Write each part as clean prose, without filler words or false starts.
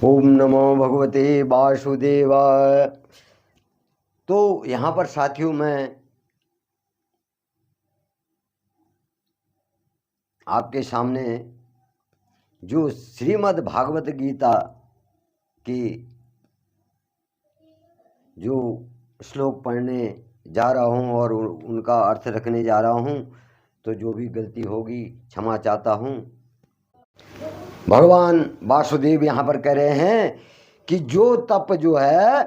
ओम नमो भगवते वासुदेवाय। तो यहाँ पर साथियों मैं आपके सामने जो श्रीमद् भागवत गीता की जो श्लोक पढ़ने जा रहा हूँ और उनका अर्थ रखने जा रहा हूँ, तो जो भी गलती होगी क्षमा चाहता हूँ। भगवान वासुदेव यहाँ पर कह रहे हैं कि जो तप जो है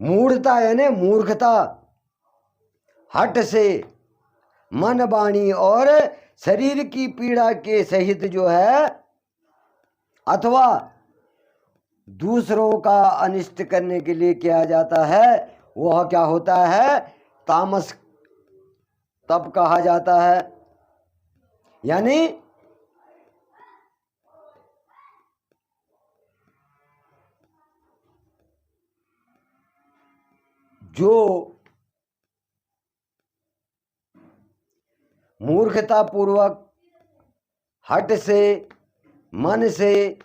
मूढ़ता यानी मूर्खता, हट से मन वाणी और शरीर की पीड़ा के सहित जो है अथवा दूसरों का अनिष्ट करने के लिए किया जाता है, वह क्या होता है? तामस तप कहा जाता है। यानी जो मूर्खता पूर्वक हट से, मन से,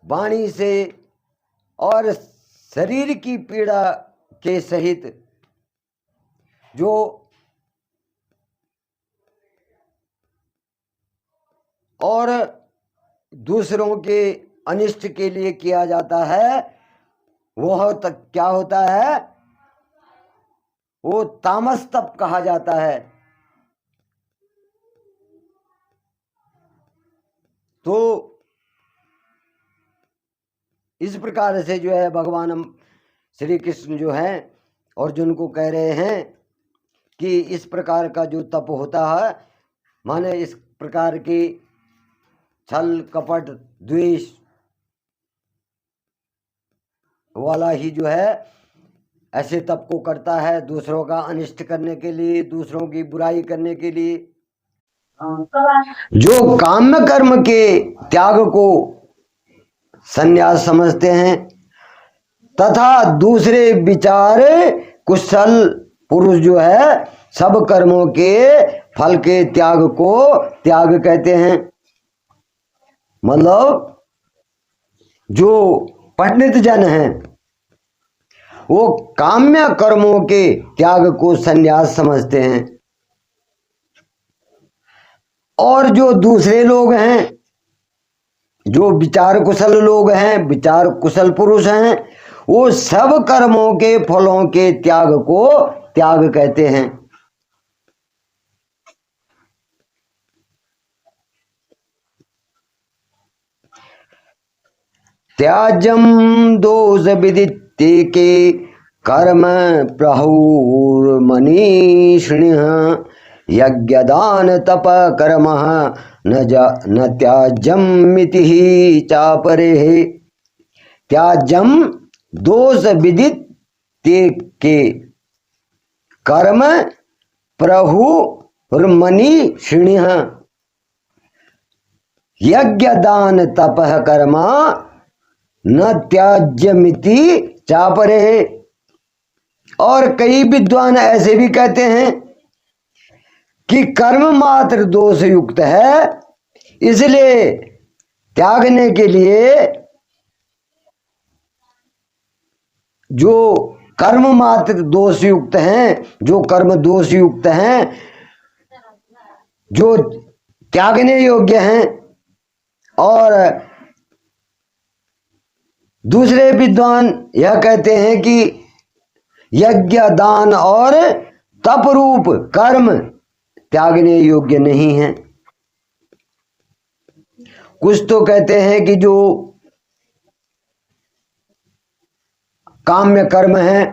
वाणी से और शरीर की पीड़ा के सहित जो और दूसरों के अनिष्ट के लिए किया जाता है, वह तक क्या होता है? वो तामस तप कहा जाता है। तो इस प्रकार से जो है भगवान श्री कृष्ण जो है अर्जुन को कह रहे हैं कि इस प्रकार का जो तप होता है, माने इस प्रकार की छल कपट द्वेष वाला ही जो है ऐसे तप को करता है, दूसरों का अनिष्ट करने के लिए, दूसरों की बुराई करने के लिए। जो काम्य कर्म के त्याग को संन्यास समझते हैं तथा दूसरे विचार कुशल पुरुष जो है सब कर्मों के फल के त्याग को त्याग कहते हैं। मतलब जो पंडित जन हैं वो काम्य कर्मों के त्याग को संन्यास समझते हैं, और जो दूसरे लोग हैं, जो विचार कुशल लोग हैं, विचार कुशल पुरुष हैं, वो सब कर्मों के फलों के त्याग को त्याग कहते हैं। त्याजम दोष विदित्ते के कर्म प्रहुर्मनीषिणः यज्ञदान तप कर्म न त्याज्यमिति चापरे। त्याज्यम दोष विदित्ते के कर्म प्रहुर्मनीषिणः यज्ञदान तप कर्म न त्याज्यमिति चापरे। और कई विद्वान ऐसे भी कहते हैं कि कर्म मात्र दोष युक्त है, इसलिए त्यागने के लिए जो कर्म मात्र दोष युक्त हैं, जो कर्म दोष युक्त हैं, जो त्यागने योग्य हैं, और दूसरे विद्वान यह कहते हैं कि यज्ञ दान और तप रूप कर्म त्यागने योग्य नहीं है। कुछ तो कहते हैं कि जो काम्य कर्म है,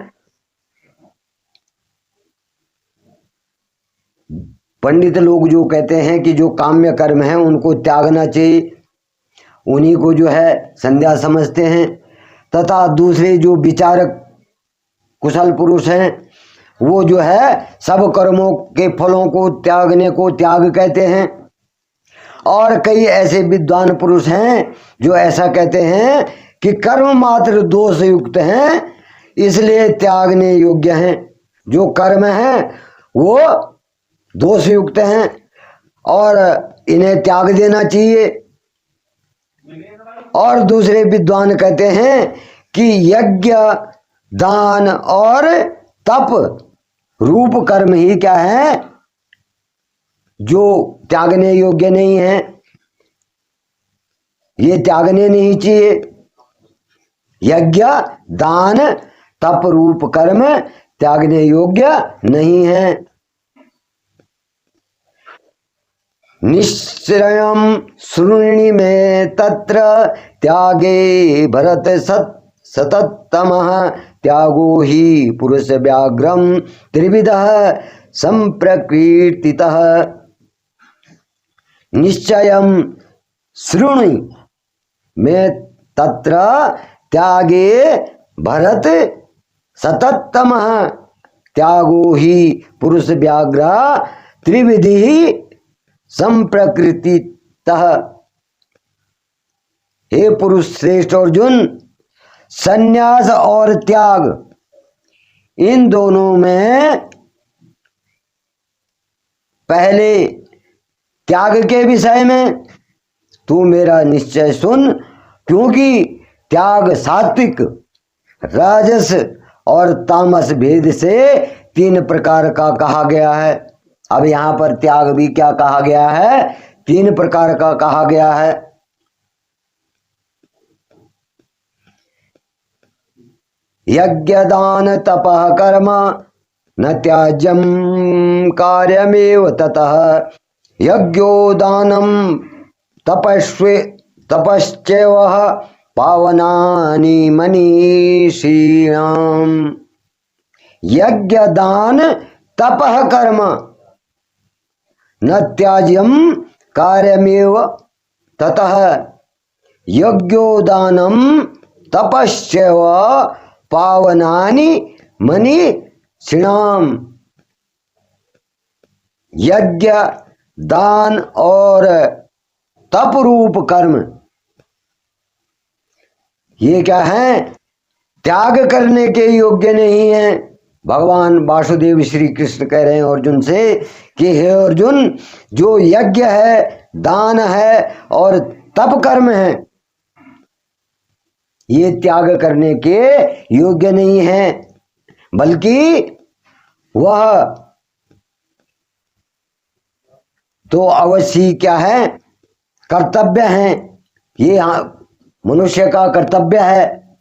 पंडित लोग जो कहते हैं कि जो काम्य कर्म है उनको त्यागना चाहिए, उन्हीं को जो है संध्या समझते हैं। तथा दूसरे जो विचारक कुशल पुरुष हैं वो जो है सब कर्मों के फलों को त्यागने को त्याग कहते हैं। और कई ऐसे विद्वान पुरुष हैं जो ऐसा कहते हैं कि कर्म मात्र दोष युक्त हैं, इसलिए त्यागने योग्य हैं। जो कर्म हैं वो दोष युक्त हैं और इन्हें त्याग देना चाहिए। और दूसरे विद्वान कहते हैं कि यज्ञ दान और तप रूप कर्म ही क्या है, जो त्यागने योग्य नहीं है, ये त्यागने नहीं चाहिए। यज्ञ दान तप रूप कर्म त्यागने योग्य नहीं है। निश्चयं शृणुनि मे तत्र त्यागे भरत सततमः त्यागो हि पुरुष व्याघ्रम त्रिविधः संप्रकीर्तितः। निश्चयं शृणु मे तत्र त्यागे भरत सततमः त्यागो हि पुरुष व्याघ्र त्रिविधि संप्रकृतितः। हे पुरुष श्रेष्ठ अर्जुन, संन्यास और त्याग इन दोनों में पहले त्याग के विषय में तू मेरा निश्चय सुन, क्योंकि त्याग सात्विक राजस और तामस भेद से 3 प्रकार का कहा गया है। अब यहां पर त्याग भी क्या कहा गया है, 3 प्रकार का कहा गया है। यज्ञ दान तपः कर्म न त्याज्यम कार्यमेव ततः। यज्ञो दानम तपश्चैव पावनानि मनीषीणाम्। यज्ञ दान तपः कर्म न त्याज्यम कार्यमेव ततः। यज्ञो दानम तपश्चैव पावनानि मनीषीणाम्। यज्ञ दान और तप रूप कर्म ये क्या है, त्याग करने के योग्य नहीं है। भगवान वासुदेव श्री कृष्ण कह रहे हैं अर्जुन से कि हे अर्जुन, जो यज्ञ है, दान है और तप कर्म है, ये त्याग करने के योग्य नहीं है, बल्कि वह तो अवश्य क्या है, कर्तव्य है। ये मनुष्य का कर्तव्य है,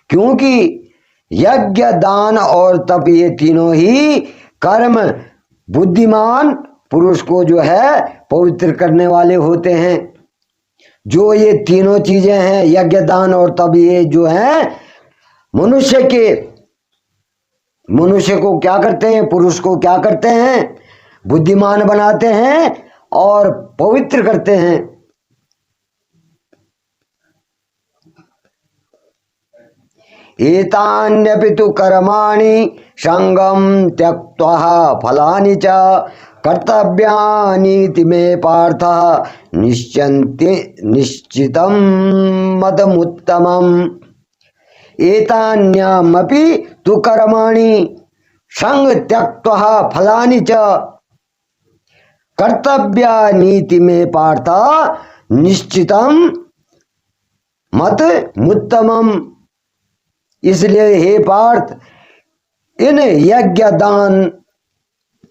क्योंकि यज्ञ दान और तप ये तीनों ही कर्म बुद्धिमान पुरुष को जो है पवित्र करने वाले होते हैं। जो ये तीनों चीजें हैं, यज्ञ दान और तप, ये जो है मनुष्य को क्या करते हैं, पुरुष को क्या करते हैं, बुद्धिमान बनाते हैं और पवित्र करते हैं। एतान्यपि तु कर्माणि संगं त्यक्त्वा फलानि च कर्तव्यानीति मे पार्थ निश्चितं मदमुत्तमम्। एतान्यमपि तु कर्माणि संग त्यक्त्वा फलानि च कर्तव्यानीति मे पार्थ निश्चितं मदमुत्तमम्। इसलिए हे पार्थ, इन यज्ञ दान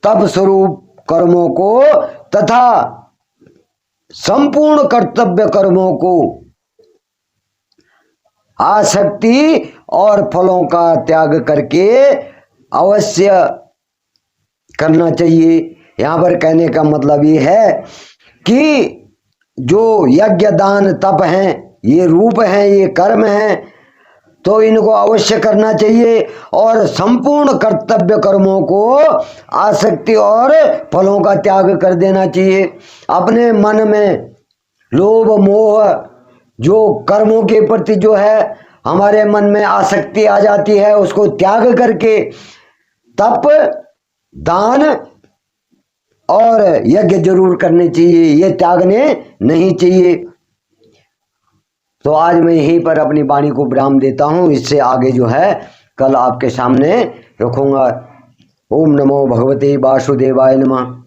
तप स्वरूप कर्मों को तथा संपूर्ण कर्तव्य कर्मों को आसक्ति और फलों का त्याग करके अवश्य करना चाहिए। यहां पर कहने का मतलब ये है कि जो यज्ञ दान तप हैं, ये रूप हैं, ये कर्म हैं, तो इनको अवश्य करना चाहिए और संपूर्ण कर्तव्य कर्मों को आसक्ति और फलों का त्याग कर देना चाहिए। अपने मन में लोभ मोह जो कर्मों के प्रति जो है हमारे मन में आसक्ति आ जाती है, उसको त्याग करके तप दान और यज्ञ जरूर करने चाहिए, ये त्यागने नहीं चाहिए। तो आज मैं यहीं पर अपनी वाणी को विराम देता हूँ। इससे आगे जो है कल आपके सामने रखूंगा। ओम नमो भगवते वासुदेवाय नमः।